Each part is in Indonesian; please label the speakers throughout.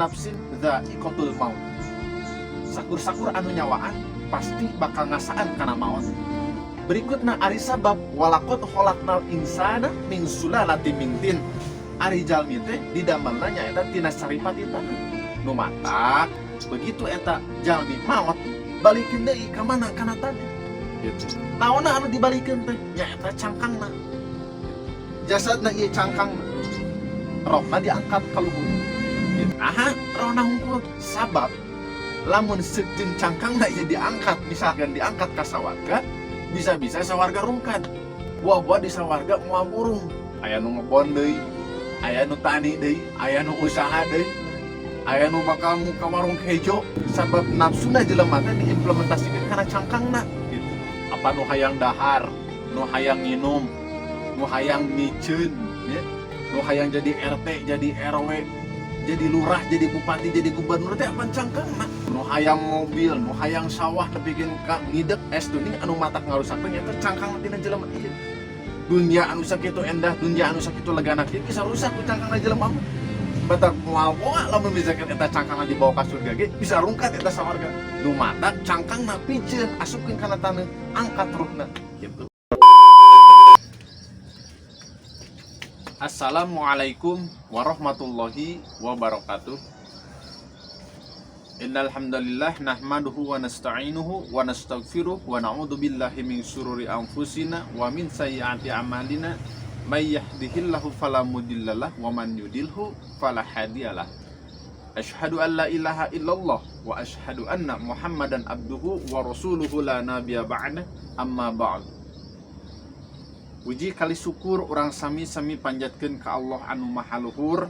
Speaker 1: nafsin dha'iqatul maut. Sakur-sakur anu nyawaan pasti bakal ngasaan kana maut. Berikutna ari sabab walaqad khalaqnal insana min sulalatin min tin. Ari jalmi teh didamelna nyaeta tina saripati tanah. Nu matak begitu eta jalmi maot balikeun deui ka mana kana tanah. Gitu. Naonna anu dibalikeun teh nyaeta cangkangna. Jasadna ieu cangkangna. Rohna diangkat ka luhur. Aha, rohna hungkul sabab lamun sejeung cangkangna ieu diangkat, misalkan diangkat ka sawarga, bisa-bisa sawarga rungkad. Buah-buah di sawarga moal burung. Aya nu ngebon deui, aya nu tani deui, aya nu usaha deui, aya nu bakal muka warung hejo. Sabab nafsuna jelema teh diimplementasikeun kana cangkangna gitu. Apa nu hayang dahar, nu hayang nginum, nu hayang miceun, ya. Nu hayang jadi RT, jadi RW, jadi lurah, jadi bupati, jadi gubernur teh apa cangkangna. Nu hayang mobil, nu hayang sawah nepikeun ka ngidek es dunia anu matak ngarusak teh nya cangkangna tina jelema ieu. Dunia anu sakitu endah, dunia anu sakitu legana kieu bisa rusak ku cangkangna jelema mah. Batak moal boa lamun misalkan eta cangkangna dibawa ka surga ge bisa rungkat eta sawarga. Nu matak cangkangna piceun asupkeun kana taneuh, angkat ruhna kitu. Assalamualaikum warahmatullahi wabarakatuh. Innal hamdalillah nahmaduhu wa nasta'inuhu wa nastaghfiruh wa na'udzu billahi min syururi anfusina wa min sayyiati a'malina may yahdihillahu fala mudhillalah wa man yudhilhu fala hadiyalah. Asyhadu an la ilaha illallah wa asyhadu anna Muhammadan abduhu wa rasuluhu la nabiyya ba'da amma ba'd. Puji kali syukur urang sami-sami panjatkeun ka Allah anu maha luhur.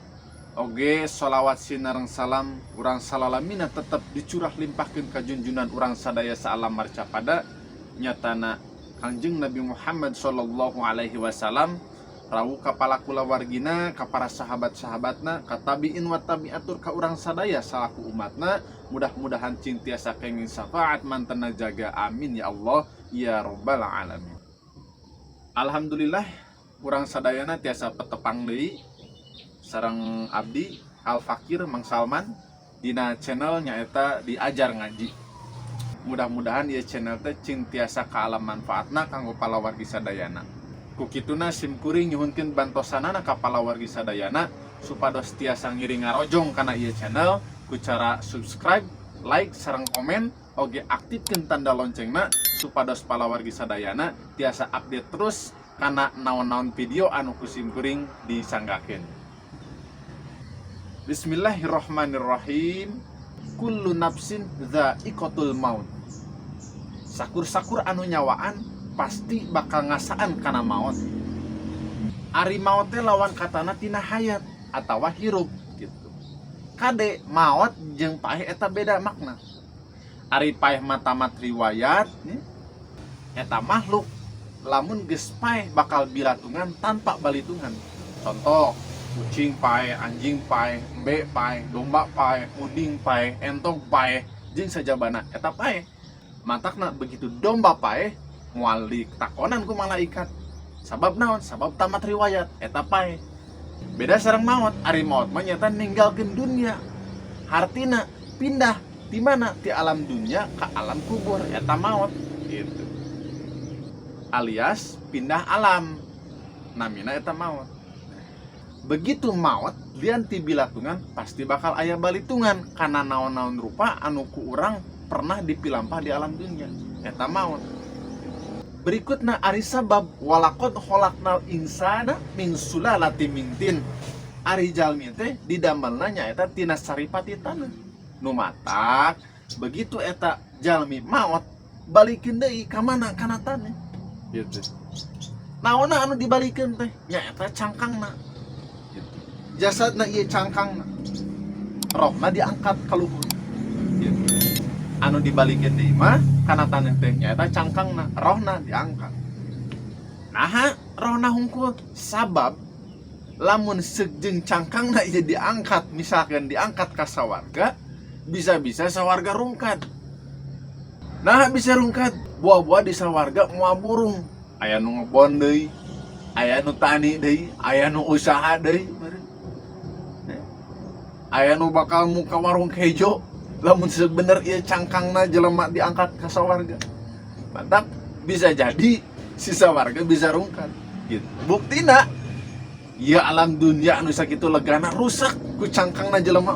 Speaker 1: Oge sholawat sinareng salam urang salalamina tetep dicurah limpahkeun ka junjunan urang sadaya saalam marca pada nyatana Kangjeng Nabi Muhammad sallallahu alaihi wasallam, rawuh ka pala kulawargina, ka para sahabat-sahabatna, ka tabiin wa tabiatur ka urang sadaya salaku umatna. Mudah-mudahan cintiasa kenging syafaat mantena jaga, amin ya Allah ya rabbal alamin. Alhamdulillah urang sadayana tiasa petepang deui sareng abdi Al Fakir Mang Salman dina channel nyaeta diajar ngaji. Mudah-mudahan ieu channel teh cing tiasa kaalam manfaatna kanggo palawargi sadayana. Ku kituna sim kuring nyuhunkeun bantosanana ka palawargi sadayana supados tiasa ngiring ngarojong kana ieu channel ku cara subscribe, like sareng komen, oge aktifkeun tanda loncengna supados palawargi sadayana tiasa update terus kana naon-naon video anu kusim kuring disanggakeun. Bismillahirrahmanirrahim. Kullu nafsin dha'iqatul maut. Sakur-sakur anu nyawaan pasti bakal ngasaan kana maut. Ari maut teh lawan katana tina hayat atawa hirup gitu. Kade maut jeung paeh eta beda makna. Ari paeh mah tamat riwayat eta makhluk lamun geus paeh bakal bilatungan tanpa balitungan. Contoh, kucing paeh, anjing paeh, embe paeh, domba paeh, uding paeh, entong paeh, jeung sajabana eta paeh. Matakna begitu domba paeh moal ditakonan ku malaikat. Sabab naon? Sabab tamat riwayat eta paeh. Beda sareng maut, ari maut mah nyata ninggalkeun dunia. Hartina pindah di mana? Ti alam dunia ke alam kubur, eta maut gitu. Alias pindah alam, namina eta maut. Begitu maut lian ti bilatungan pasti bakal aya balitungan kana naon-naon rupa anu ku urang pernah dipilampah di alam dunia, eta maut. Berikutna ari sabab walaqad khalaqnal insana min sulalatin min tin. Ari jalmi teh didamelna nyaeta tina saripati taneuh. Nu matak begitu eta jalmi maot balikeun deui ka mana kana taneuh gitu. Naonna anu dibalikeun teh nyaeta cangkangna gitu. Jasadna ieu cangkangna, rohna diangkat ka luhur gitu. Anu dibalikeun deui mah kana taneuh teh nyaeta cangkangna, rohna diangkat. Nah, rohna hungkul sabab lamun sejeung cangkangna ieu diangkat, misalkan diangkat ka sawarga, bisa-bisa sawarga rungkad. Nah, bisa rungkad, buah-buah di sawarga moal burung. Aya nu ngebon deui, aya nu tani deui, aya nu usaha deui. aya nu bakal muka warung kejo lamun sebener ieu cangkangna jelema diangkat ka sawarga. Mantap, bisa jadi sisa warga bisa rungkat gitu. Buktina ya alam dunia anu sakitu legana rusak ku cangkangna jelema.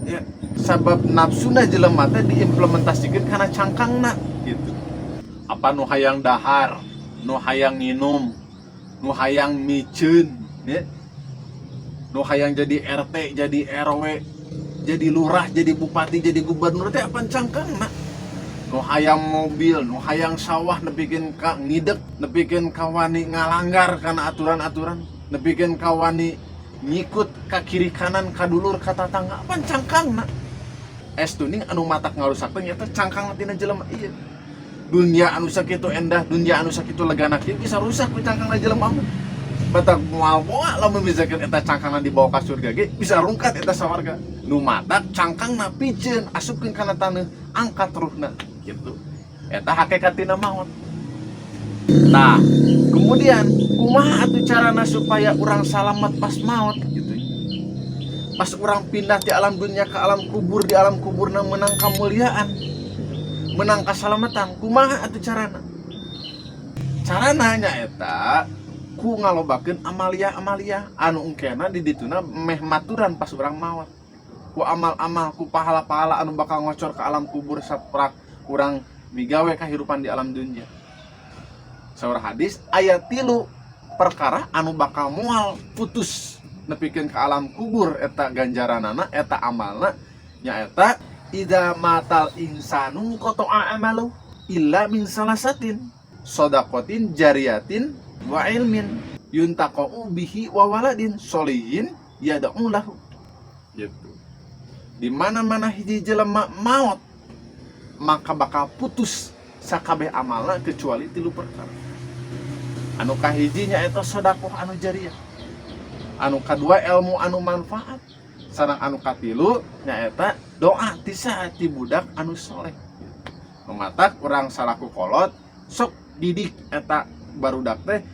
Speaker 1: Ya, sabab nafsuna jelema teh diimplementasikeun kana cangkangna gitu. Apa nu hayang dahar, nu hayang nginum, nu hayang miceun, ya. Nu hayang jadi RT, jadi RW, jadi lurah, jadi bupati, jadi gubernur teh apa cangkangna. Nu hayang mobil, nu hayang sawah nepikeun ka ngidek, nepikeun ka wani ngalanggar kana aturan-aturan, nepikeun ka wani ngikut ka kiri kanan ka dulur ka tatangga apa cangkangna. Estuning anu matak ngarusakeun eta cangkangna tina jelema ieu. Dunia anu sakitu endah, dunia anu sakitu legana kieu bisa rusak ku cangkangna jelema mah. Batak moal boa lamun misalkeun eta cangkangna dibawa ka surga ge bisa rungkat eta sawarga. Nu matak cangkangna piceun asupkeun kana taneuh angkat ruhna gitu. Eta hakikatina maut. Nah, kemudian kumaha atuh carana supaya urang salamet pas maut gitu. Pas urang pindah di alam dunia ke alam kubur, di alam kuburna menang kamuliaan, menang kasalamatan, kumaha atuh carana? Carana nyaeta ku ngalobakeun amalia-amalia anu engkena di dituna meh maturan pas urang maot. Ku amal-amal, ku pahala-pahala anu bakal ngocor ke alam kubur saprak urang migawe kahirupan di alam dunia. Saur hadis aya 3 perkara anu bakal moal putus nepikeun ke alam kubur eta ganjaranana eta amalna nyaeta idza matal insanu qata'a amalu illa min salasatin shadaqatin jariyatin wa ilmin yuntaqa'u bihi wa waladin sholihin yad'u lahu gitu. Di mana-mana hiji jelema maot maka bakal putus sakabeh amalna kecuali 3 perkara. Anu kahiji nyaeta sedekah anu jariyah, anu kadua ilmu anu manfaat, sareng anu katilu nyaeta doa ti saati budak anu soleh. Mematak urang salaku kolot sok didik eta barudak teh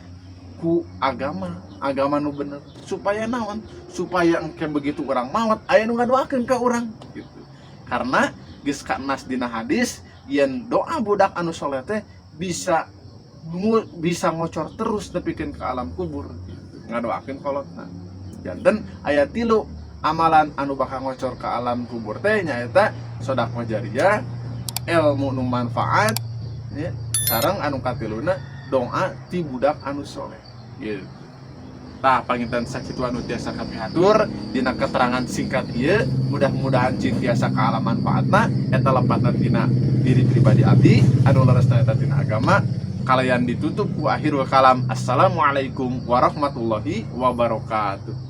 Speaker 1: ku agama nu bener supaya naon, supaya engke begitu urang maot aya nu ngadoakeun ka urang gitu. Karena geus kanas dina hadis yen doa budak anu soleh teh bisa ngocor terus nepikeun ke alam kubur ngadoakeun kolotna. Janten aya 3 amalan anu bakal ngocor ke alam kubur teh nyaeta sedekah jariyah, ilmu nu manfaat, ya, sareng anu katiluna doa ti budak anu soleh. Gitu. Tah panginten sakitu anu tiasa kami atur dina keterangan singkat ieu, mudah-mudahan cing tiasa ka alam manfaatna eta lepatna tina diri pribadi abdi anu leresna eta tina agama. Kalian ditutup wa akhirul kalam. Assalamualaikum warahmatullahi wabarakatuh.